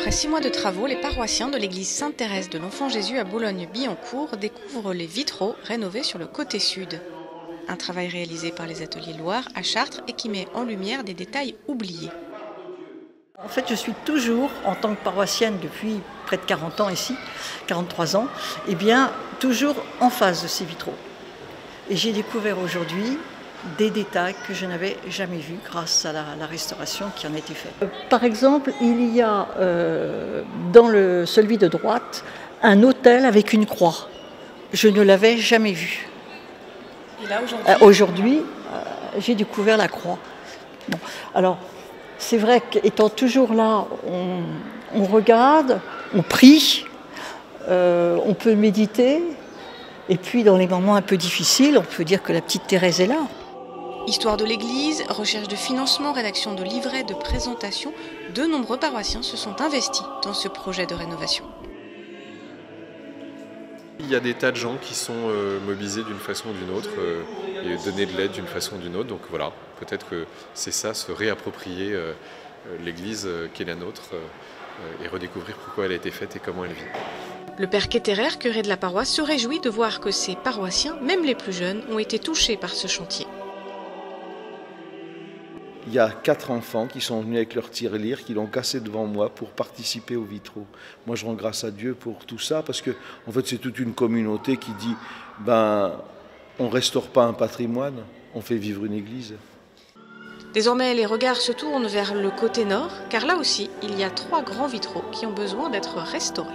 Après 6 mois de travaux, les paroissiens de l'église Sainte-Thérèse de l'Enfant-Jésus à Boulogne-Billancourt découvrent les vitraux rénovés sur le côté sud. Un travail réalisé par les ateliers Loire à Chartres et qui met en lumière des détails oubliés. En fait, je suis toujours, en tant que paroissienne depuis près de 40 ans ici, 43 ans, eh bien, toujours en face de ces vitraux. Et j'ai découvert aujourd'hui des détails que je n'avais jamais vus grâce à la restauration qui en a été faite. Par exemple, il y a dans celui de droite un autel avec une croix. Je ne l'avais jamais vu. Et là, aujourd'hui, j'ai découvert la croix. Bon. Alors, c'est vrai qu'étant toujours là, on regarde, on prie, on peut méditer. Et puis, dans les moments un peu difficiles, on peut dire que la petite Thérèse est là. Histoire de l'église, recherche de financement, rédaction de livrets, de présentations, de nombreux paroissiens se sont investis dans ce projet de rénovation. Il y a des tas de gens qui sont mobilisés d'une façon ou d'une autre et donner de l'aide d'une façon ou d'une autre. Donc voilà, peut-être que c'est ça, se réapproprier l'église qui est la nôtre et redécouvrir pourquoi elle a été faite et comment elle vit. Le père Ketterer, curé de la paroisse, se réjouit de voir que ces paroissiens, même les plus jeunes, ont été touchés par ce chantier. Il y a 4 enfants qui sont venus avec leur tirelire, qui l'ont cassé devant moi pour participer aux vitraux. Moi, je rends grâce à Dieu pour tout ça, parce que en fait, c'est toute une communauté qui dit on ne restaure pas un patrimoine, on fait vivre une église. Désormais, les regards se tournent vers le côté nord, car là aussi, il y a 3 grands vitraux qui ont besoin d'être restaurés.